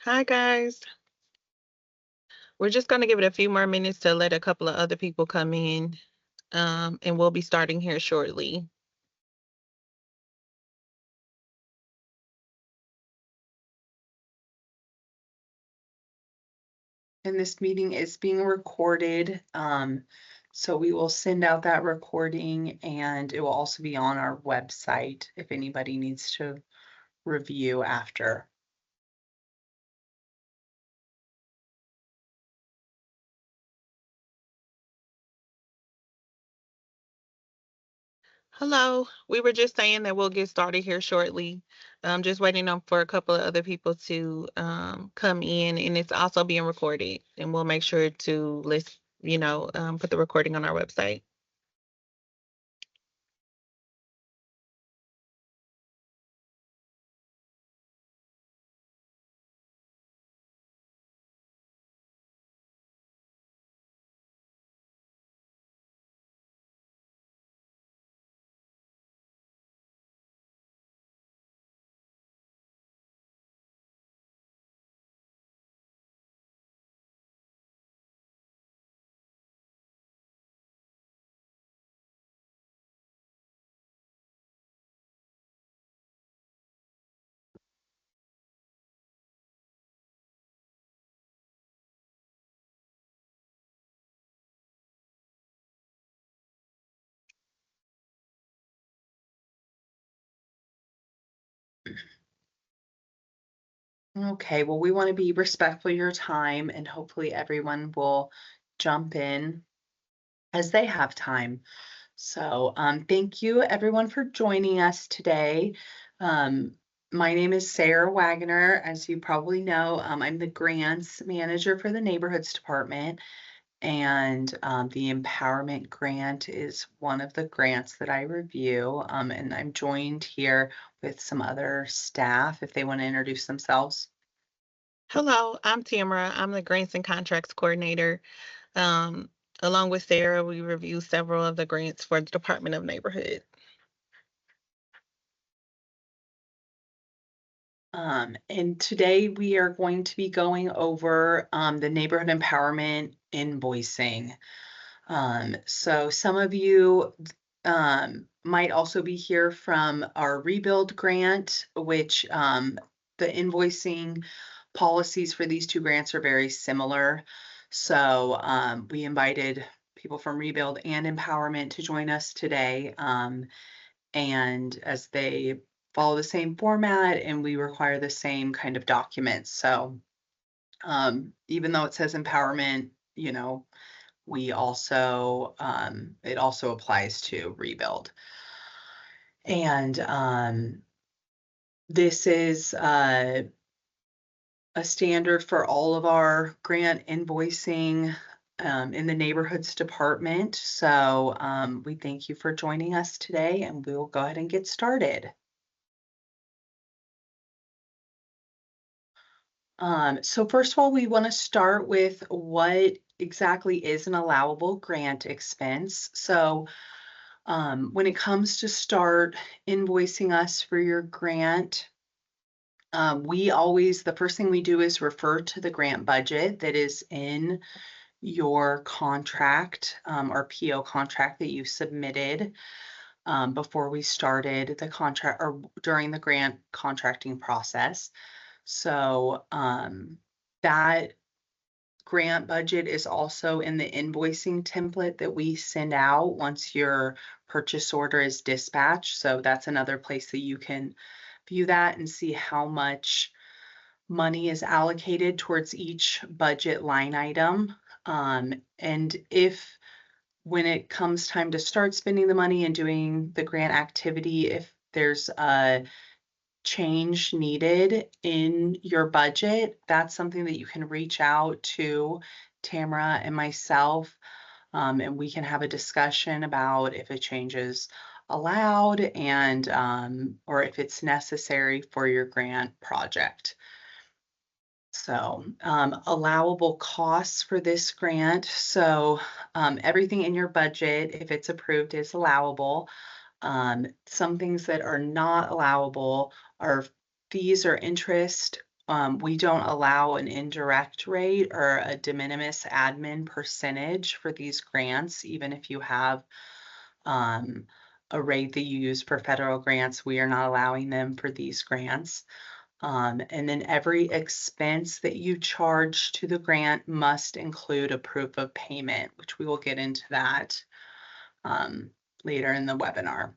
Hi, guys. We're just going to give it a few more minutes to let a couple of other people come in, and we'll be starting here shortly. And this meeting is being recorded. So we will send out that recording and it will also be on our website if anybody needs to review after. Hello. We were just saying that we'll get started here shortly. Just waiting on for a couple of other people to come in, and it's also being recorded. And we'll make sure to put the recording on our website. Okay, well, we want to be respectful of your time and hopefully everyone will jump in as they have time. So thank you everyone for joining us today. Um, my name is Sarah Wagoner. As you probably know, I'm the grants manager for the neighborhoods department. And the empowerment grant is one of the grants that I review. And I'm joined here with some other staff if they want to introduce themselves. Hello, I'm Tamara. I'm the Grants and Contracts Coordinator. Um, Along with Sarah, we review several of the grants for the Department of Neighborhood. And today we are going to be going over the neighborhood empowerment invoicing. So some of you might also be here from our rebuild grant, which the invoicing policies for these two grants are very similar. So we invited people from rebuild and empowerment to join us today. And as they follow the same format and we require the same kind of documents. So even though it says empowerment, we also it also applies to rebuild. And this is a standard for all of our grant invoicing in the neighborhoods department. So we thank you for joining us today and we will go ahead and get started. So first of all, we want to start with what exactly is an allowable grant expense. So when it comes to start invoicing us for your grant, the first thing we do is refer to the grant budget that is in your contract or PO contract that you submitted before we started the contract or during the grant contracting process. So that grant budget is also in the invoicing template that we send out once your purchase order is dispatched. So that's another place that you can view that and see how much money is allocated towards each budget line item. And if when it comes time to start spending the money and doing the grant activity, if there's a change needed in your budget, that's something that you can reach out to Tamara and myself, and we can have a discussion about if a change is allowed and or if it's necessary for your grant project. So allowable costs for this grant. So everything in your budget, if it's approved, is allowable. Some things that are not allowable are fees or interest We don't allow an indirect rate or a de minimis admin percentage for these grants, even if you have um, a rate that you use for federal grants, we are not allowing them for these grants. And then every expense that you charge to the grant must include a proof of payment, which we will get into that um, later in the webinar.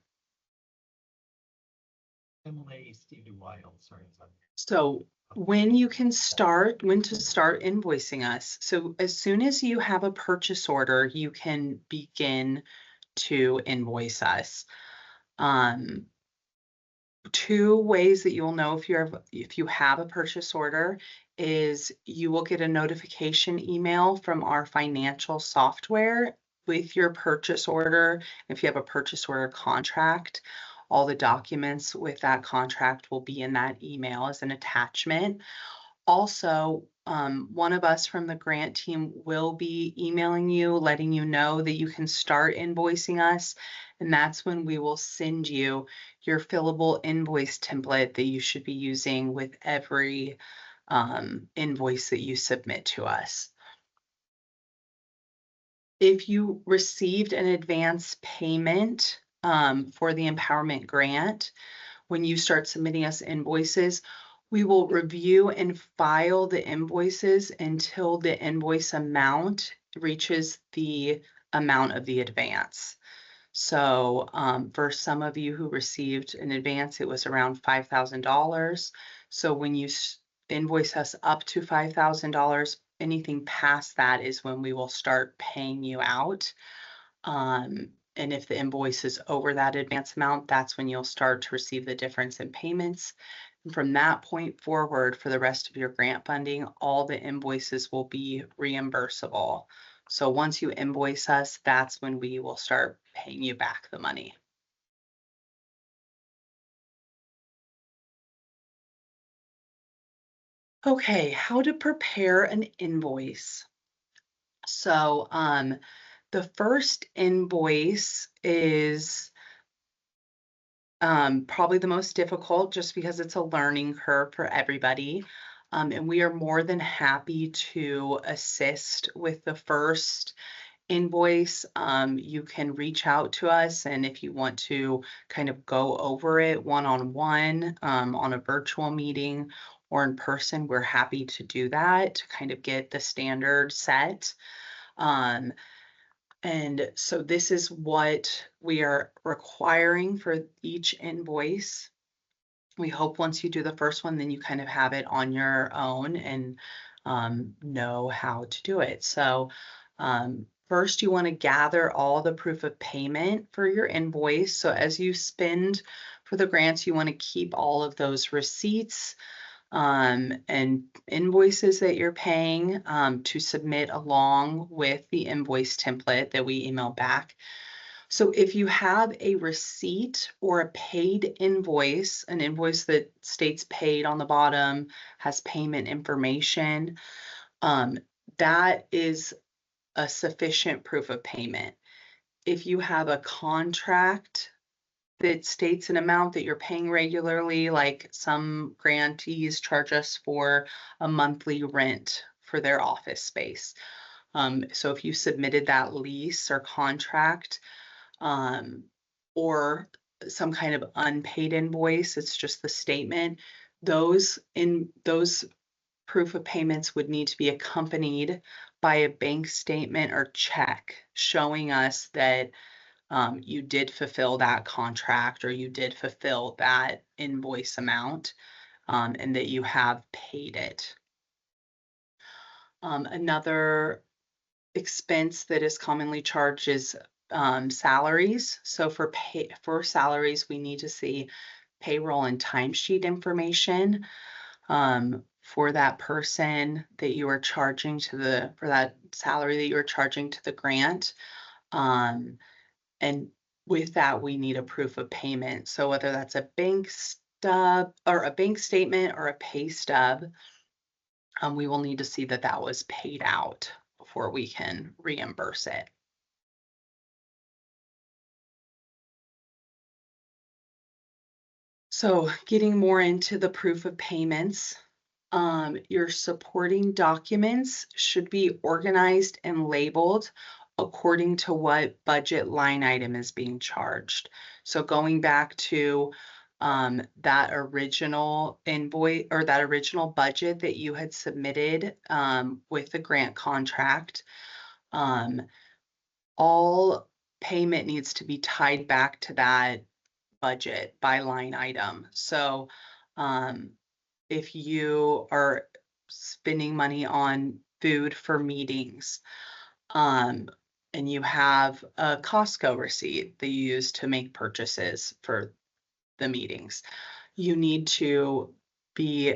So when to start invoicing us. So as soon as you have a purchase order, you can begin to invoice us. Two ways that you'll know if you have a purchase order is you will get a notification email from our financial software with your purchase order. If you have a purchase order contract, all the documents with that contract will be in that email as an attachment. Also, one of us from the grant team will be emailing you, letting you know that you can start invoicing us. And that's when we will send you your fillable invoice template that you should be using with every invoice that you submit to us. If you received an advance payment for the empowerment grant, when you start submitting us invoices, we will review and file the invoices until the invoice amount reaches the amount of the advance. So for some of you who received an advance, it was around $5,000. So when you invoice us up to $5,000, anything past that is when we will start paying you out. And if the invoice is over that advance amount, that's when you'll start to receive the difference in payments. And from that point forward, for the rest of your grant funding, all the invoices will be reimbursable. So once you invoice us, that's when we will start paying you back the money. Okay, how to prepare an invoice. So the first invoice is probably the most difficult just because it's a learning curve for everybody. And we are more than happy to assist with the first invoice. You can reach out to us, and if you want to kind of go over it one-on-one on a virtual meeting or in person, we're happy to do that to kind of get the standard set. And so this is what we are requiring for each invoice. We hope once you do the first one, then you kind of have it on your own and know how to do it. So first, you want to gather all the proof of payment for your invoice. So as you spend for the grants, you want to keep all of those receipts and invoices that you're paying to submit along with the invoice template that we email back. So if you have a receipt or a paid invoice, an invoice that states paid on the bottom, has payment information, that is a sufficient proof of payment. If you have a contract that states an amount that you're paying regularly, like some grantees charge us for a monthly rent for their office space. So if you submitted that lease or contract, or some kind of unpaid invoice, it's just the statement, those proof of payments would need to be accompanied by a bank statement or check showing us that you did fulfill that contract or you did fulfill that invoice amount and that you have paid it. Another expense that is commonly charged is salaries. So for salaries, we need to see payroll and timesheet information for that person that you are charging for that salary that you're charging to the grant. And with that, we need a proof of payment. So whether that's a bank stub or a bank statement or a pay stub, we will need to see that that was paid out before we can reimburse it. So getting more into the proof of payments, Your supporting documents should be organized and labeled according to what budget line item is being charged. So going back to that original invoice or that original budget that you had submitted with the grant contract, um, all payment needs to be tied back to that budget by line item. So um, if you are spending money on food for meetings, um, and you have a Costco receipt that you use to make purchases for the meetings, you need to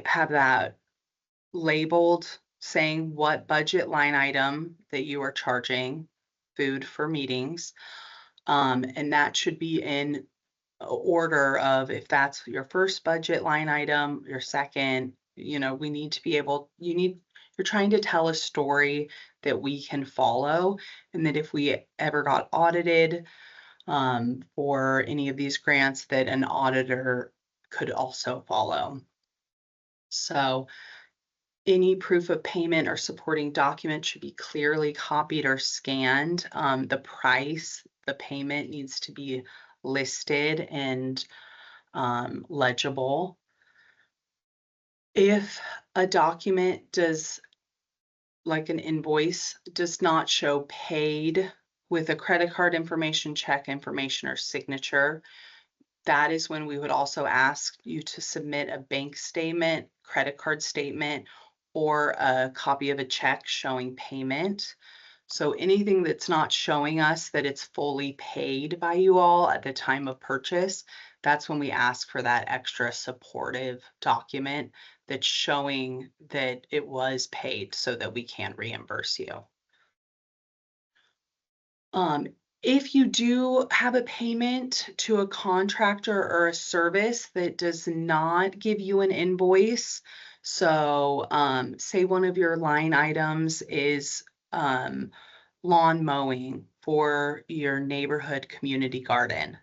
have that labeled saying what budget line item that you are charging food for meetings. And that should be in order of if that's your first budget line item, your second, we need to be able, you're trying to tell a story that we can follow, and that if we ever got audited for any of these grants, that an auditor could also follow. So any proof of payment or supporting document should be clearly copied or scanned. The price, the payment needs to be listed and legible. If a document does, like an invoice, does not show paid with a credit card information, check information, or signature, that is when we would also ask you to submit a bank statement, credit card statement, or a copy of a check showing payment. So anything that's not showing us that it's fully paid by you all at the time of purchase, that's when we ask for that extra supportive document that's showing that it was paid so that we can reimburse you. Um, if you do have a payment to a contractor or a service that does not give you an invoice, so say one of your line items is lawn mowing for your neighborhood community garden.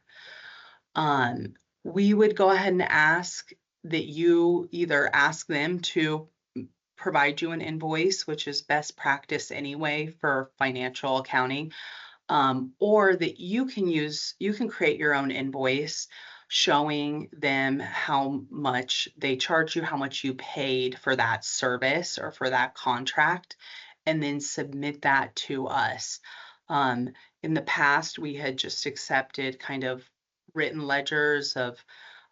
Um, we would go ahead and ask that you either ask them to provide you an invoice, which is best practice anyway for financial accounting, or that you can create your own invoice showing them how much they charge you, how much you paid for that service or for that contract, and then submit that to us. Um, in the past, we had just accepted kind of written ledgers of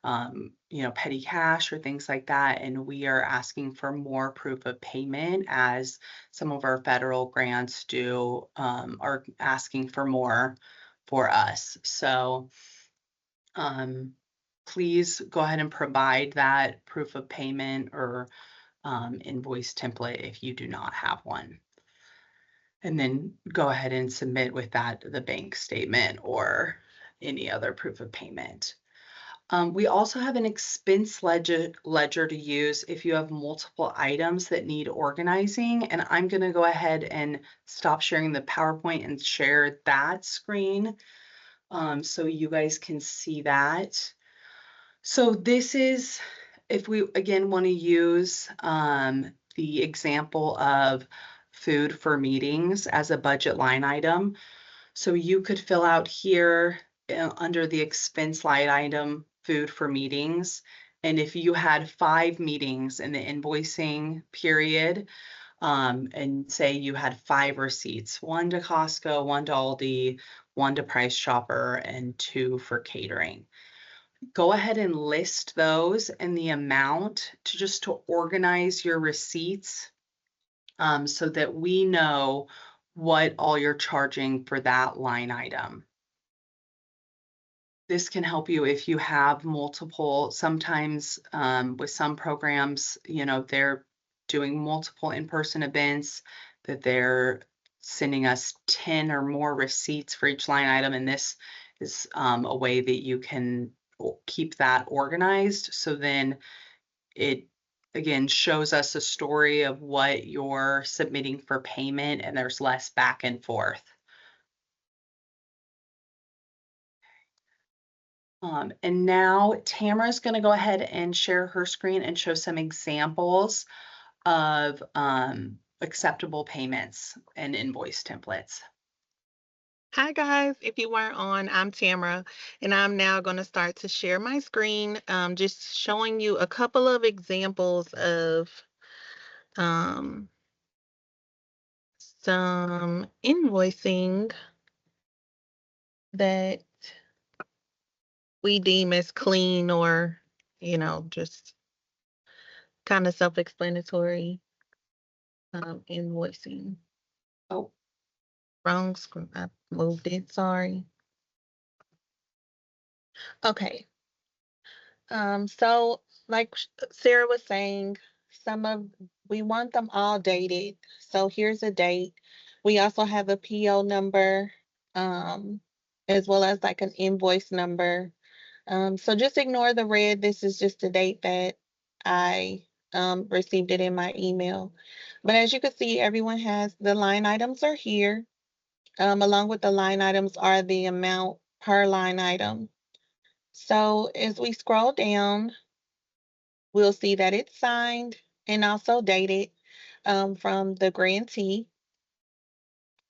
petty cash or things like that. And we are asking for more proof of payment, as some of our federal grants are asking for more for us. So um, please go ahead and provide that proof of payment or invoice template if you do not have one. And then go ahead and submit with that the bank statement or any other proof of payment. We also have an expense ledger to use if you have multiple items that need organizing. And I'm going to go ahead and stop sharing the PowerPoint and share that screen so you guys can see that. So this is, if we again want to use the example of food for meetings as a budget line item. So you could fill out here under the expense line item, food for meetings. And if you had 5 meetings in the invoicing period, and say you had 5 receipts, 1 to Costco, 1 to Aldi, 1 to Price Chopper, and 2 for catering. Go ahead and list those and the amount to organize your receipts, so that we know what all you're charging for that line item. This can help you if you have multiple, sometimes with some programs, they're doing multiple in-person events, that they're sending us 10 or more receipts for each line item. And this is a way that you can keep that organized. So then it again shows us a story of what you're submitting for payment, and there's less back and forth. And now Tamara's going to go ahead and share her screen and show some examples of acceptable payments and invoice templates. Hi guys, if you weren't on, I'm Tamara, and I'm now going to start to share my screen, just showing you a couple of examples of um, some invoicing that we deem as clean or, just kind of self-explanatory invoicing. Oh, Wrong screen. I moved it. Sorry. Okay. So like Sarah was saying, some of we want them all dated. So here's a date. We also have a PO number, um, as well as like an invoice number. So just ignore the red. This is just the date that I received it in my email. But as you can see, everyone has the line items are here. Along with the line items are the amount per line item. So as we scroll down, we'll see that it's signed and also dated from the grantee.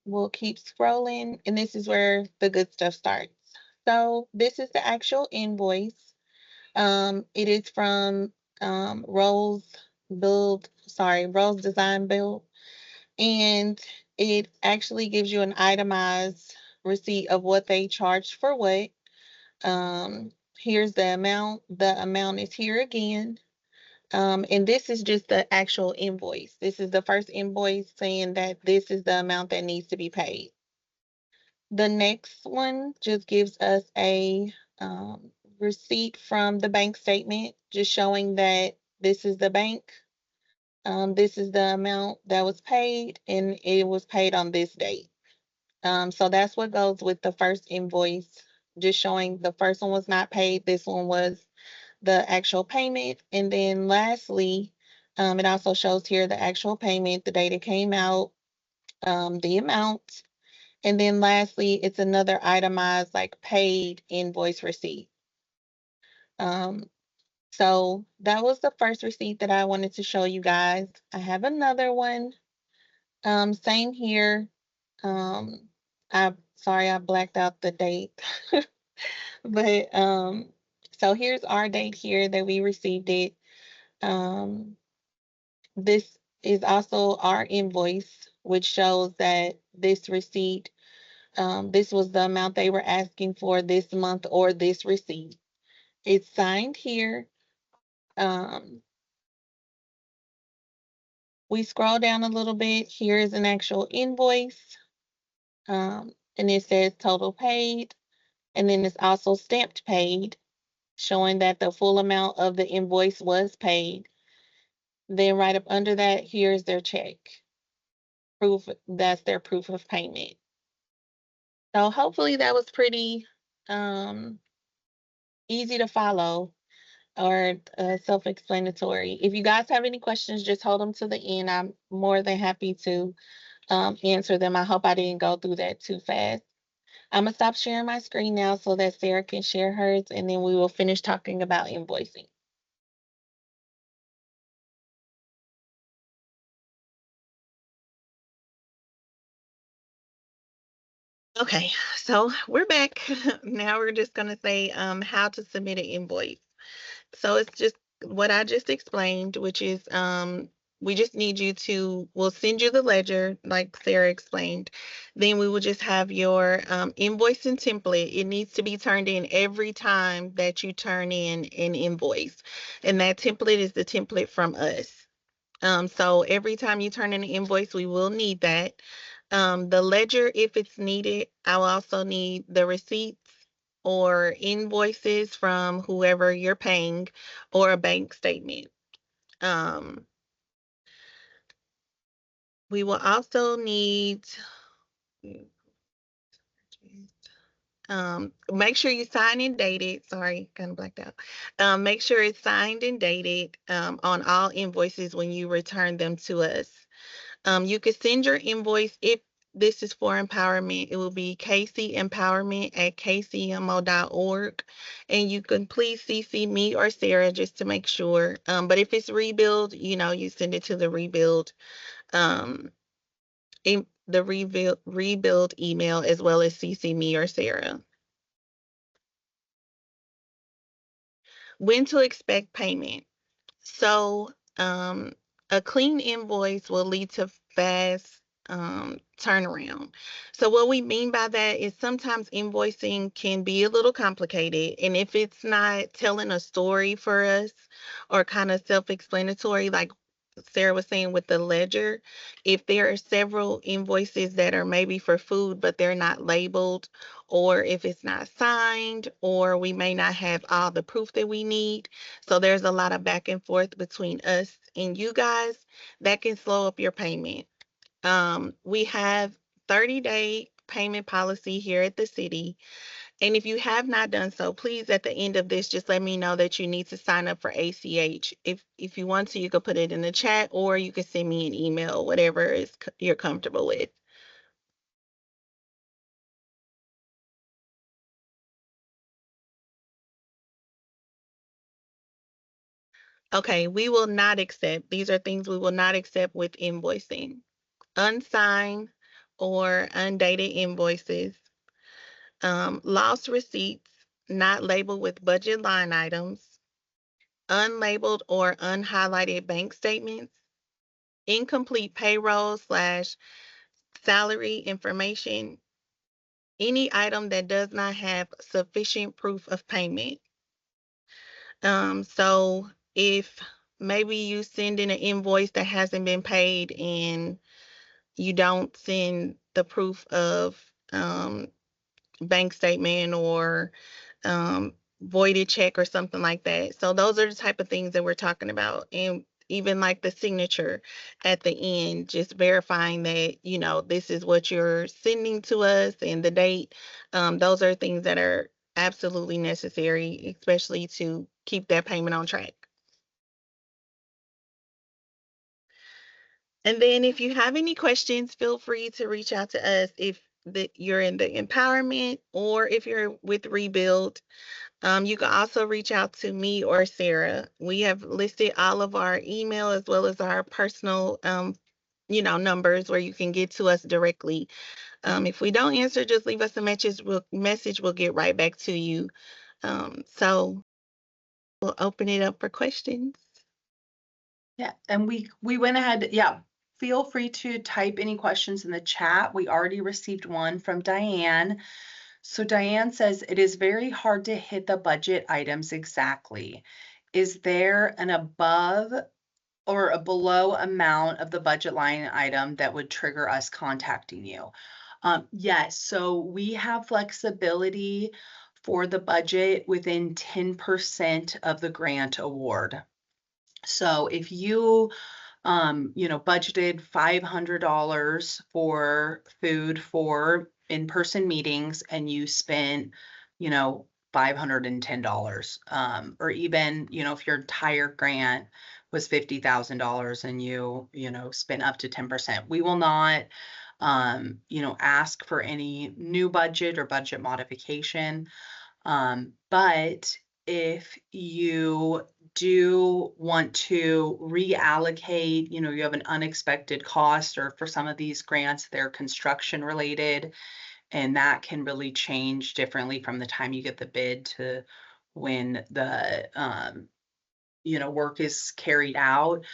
We'll keep scrolling, and this is where the good stuff starts. So this is the actual invoice. It is from Rose Design Build, and it actually gives you an itemized receipt of what they charged for what. Here's the amount. The amount is here again. And this is just the actual invoice. This is the first invoice saying that this is the amount that needs to be paid. The next one just gives us a receipt from the bank statement, just showing that this is the bank. This is the amount that was paid, and it was paid on this date. So that's what goes with the first invoice, just showing the first one was not paid. This one was the actual payment. And then lastly, it also shows here the actual payment, the date it came out, the amount. And then lastly, it's another itemized like paid invoice receipt. Um, so that was the first receipt that I wanted to show you guys. I have another one. Same here. Um, I sorry I blacked out the date. But so here's our date here that we received it. Um, this is also our invoice, which shows that this receipt, this was the amount they were asking for this month or this receipt. It's signed here. Um, we scroll down a little bit. Here is an actual invoice, and it says total paid, and then it's also stamped paid, showing that the full amount of the invoice was paid. Then right up under that, here's their check. Proof that's their proof of payment. So hopefully that was pretty um, easy to follow or self-explanatory. If you guys have any questions, just hold them to the end. I'm more than happy to answer them. I hope I didn't go through that too fast. I'm gonna stop sharing my screen now so that Sarah can share hers, and then we will finish talking about invoicing. Okay, so we're back. Now we're just gonna say how to submit an invoice. So it's just what I just explained, which is we just need you to we'll send you the ledger like Sarah explained. Then we will just have your invoicing template. It needs to be turned in every time that you turn in an invoice. And that template is the template from us. So every time you turn in an invoice, we will need that. The ledger, if it's needed, I'll also need the receipts or invoices from whoever you're paying or a bank statement. Um, we will also need, make sure you sign and date it. Sorry, kind of blacked out. Make sure it's signed and dated on all invoices when you return them to us. You could send your invoice if This is for empowerment. It will be kcempowerment@kcmo.org. And you can please CC me or Sarah just to make sure. But if it's rebuild, you send it to the rebuild, um, the rebuild email, as well as CC me or Sarah. When to expect payment. So, a clean invoice will lead to fast turnaround. So, what we mean by that is sometimes invoicing can be a little complicated. And if it's not telling a story for us or kind of self explanatory, like Sarah was saying with the ledger, if there are several invoices that are maybe for food, but they're not labeled, or if it's not signed, or we may not have all the proof that we need, so there's a lot of back and forth between us and you guys that can slow up your payment. We have 30-day payment policy here at the city. And if you have not done so, please at the end of this just let me know that you need to sign up for ACH. If you want to, you can put it in the chat or you can send me an email, whatever you're comfortable with. Okay, we will not accept. These are things we will not accept with invoicing. Unsigned or undated invoices, lost receipts not labeled with budget line items, unlabeled or unhighlighted bank statements, incomplete payroll slash salary information, any item that does not have sufficient proof of payment. So if maybe you send in an invoice that hasn't been paid and you don't send the proof of bank statement or voided check or something like that. So those are the type of things that we're talking about. And even like the signature at the end, just verifying that, this is what you're sending to us and the date. Those are things that are absolutely necessary, especially to keep that payment on track. And then if you have any questions, feel free to reach out to us if you're in the empowerment or if you're with Rebuild. You can also reach out to me or Sarah. We have listed all of our email as well as our personal, numbers where you can get to us directly. If we don't answer, just leave us a message. We'll get right back to you. So we'll open it up for questions. Yeah, and we went ahead, yeah. Feel free to type any questions in the chat. We already received one from Diane. So Diane says, it is very hard to hit the budget items exactly. Is there an above or a below amount of the budget line item that would trigger us contacting you? Yes, so we have flexibility for the budget within 10% of the grant award. So if you budgeted $500 for food for in-person meetings and you spent, $510, or even, if your entire grant was $50,000 and you spent up to 10%, we will not, ask for any new budget or budget modification. But if you do want to reallocate, you have an unexpected cost, or for some of these grants, they're construction related, and that can really change differently from the time you get the bid to when the work is carried out.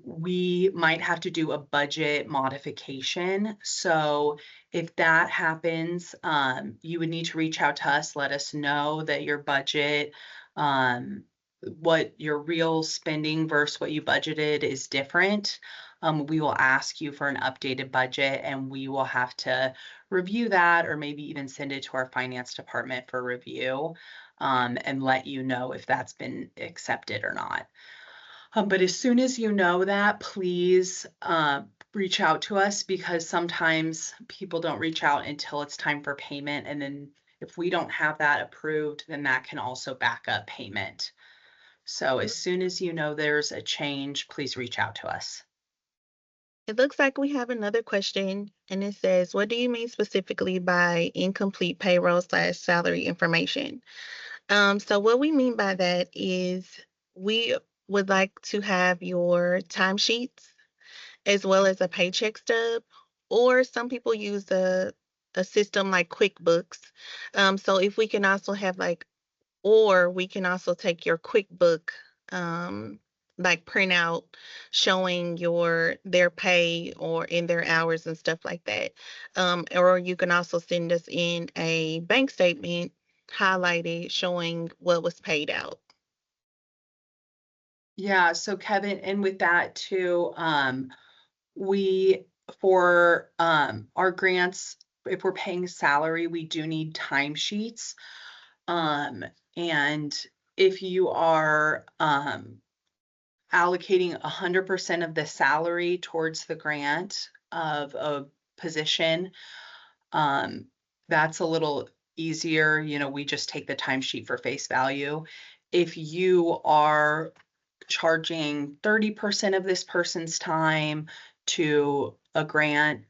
We might have to do a budget modification. So if that happens, you would need to reach out to us, let us know that your budget, what your real spending versus what you budgeted is different. We will ask you for an updated budget and we will have to review that, or maybe even send it to our finance department for review, and let you know if that's been accepted or not. But as soon as you know that, please reach out to us, because sometimes people don't reach out until it's time for payment. And then if we don't have that approved, then that can also back up payment. So as soon as you know there's a change, please reach out to us. It looks like we have another question, and it says, "What do you mean specifically by incomplete payroll slash salary information?" So what we mean by that is we would like to have your timesheets as well as a paycheck stub, or some people use a system like QuickBooks. So if we can also have like, or we can also take your QuickBook um, like printout showing their pay or in their hours and stuff like that. Or you can also send us in a bank statement highlighted showing what was paid out. Yeah, so Kevin, and with that too, we for our grants, if we're paying salary, we do need timesheets. Um, and if you are allocating 100% of the salary towards the grant of a position, um, that's a little easier. You know, we just take the timesheet for face value. If you are charging 30% of this person's time to a grant,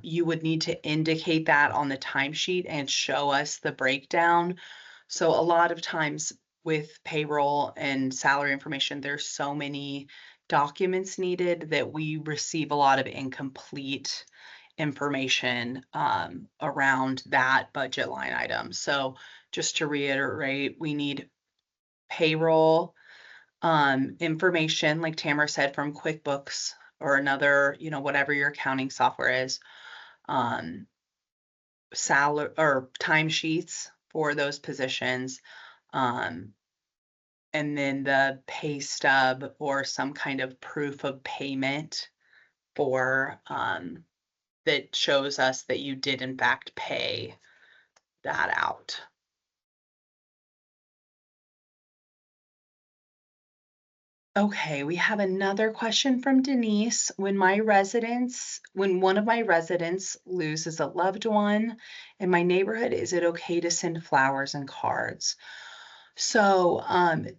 you would need to indicate that on the timesheet and show us the breakdown. So a lot of times with payroll and salary information, there's so many documents needed that we receive a lot of incomplete information around that budget line item. So just to reiterate, we need payroll information, like Tamara said, from QuickBooks or another, you know, whatever your accounting software is, um, salary or timesheets for those positions, um, and then the pay stub or some kind of proof of payment for that shows us that you did in fact pay that out. Okay, we have another question from Denise. When one of my residents loses a loved one in my neighborhood, is it okay to send flowers and cards? So,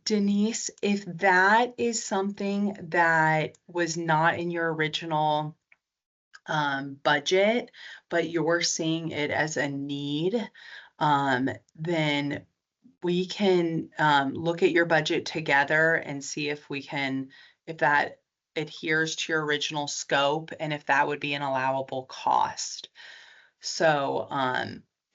Denise, if that is something that was not in your original budget, but you're seeing it as a need, then we can look at your budget together and see if that adheres to your original scope and if that would be an allowable cost. So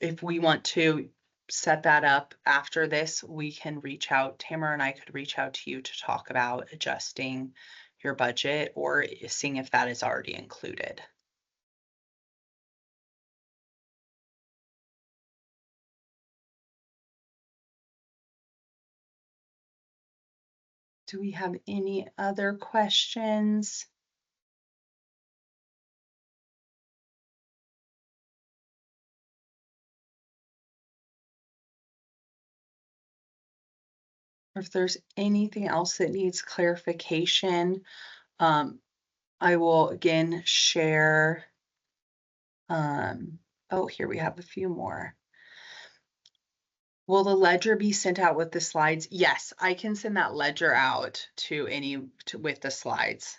if we want to set that up after this, we can reach out. Tamara and I could reach out to you to talk about adjusting your budget or seeing if that is already included. Do we have any other questions? Or if there's anything else that needs clarification, um, I will again share. Oh, here we have a few more. Will the ledger be sent out with the slides? Yes, I can send that ledger out with the slides.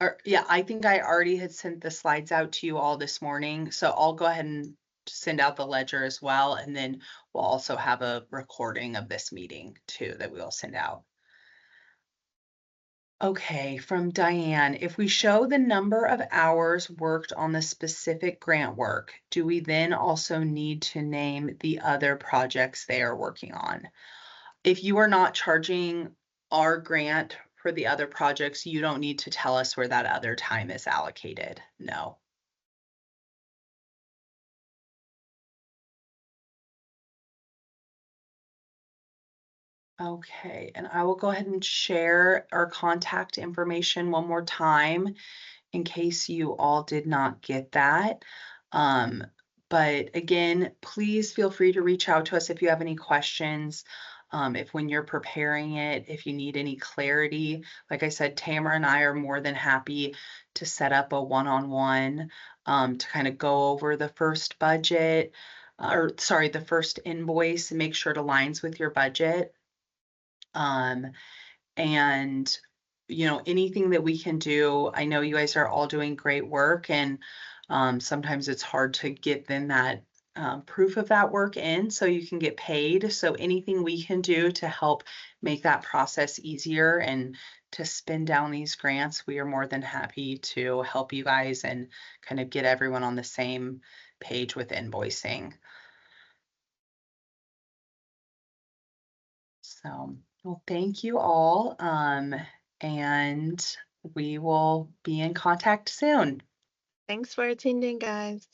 Or yeah, I think I already had sent the slides out to you all this morning, so I'll go ahead and send out the ledger as well, and then we'll also have a recording of this meeting too that we'll send out. Okay, from Diane, if we show the number of hours worked on the specific grant work, do we then also need to name the other projects they are working on? If you are not charging our grant for the other projects, you don't need to tell us where that other time is allocated. No. Okay, and I will go ahead and share our contact information one more time in case you all did not get that. Um, but again, please feel free to reach out to us if you have any questions. If when you're preparing it, if you need any clarity, like I said, Tamara and I are more than happy to set up a one-on-one to kind of go over the first budget, or sorry, the first invoice and make sure it aligns with your budget. Um, and anything that we can do. I know you guys are all doing great work, and sometimes it's hard to get then that proof of that work in so you can get paid. So anything we can do to help make that process easier and to spin down these grants, we are more than happy to help you guys and kind of get everyone on the same page with invoicing. So, well, thank you all. And we will be in contact soon. Thanks for attending, guys.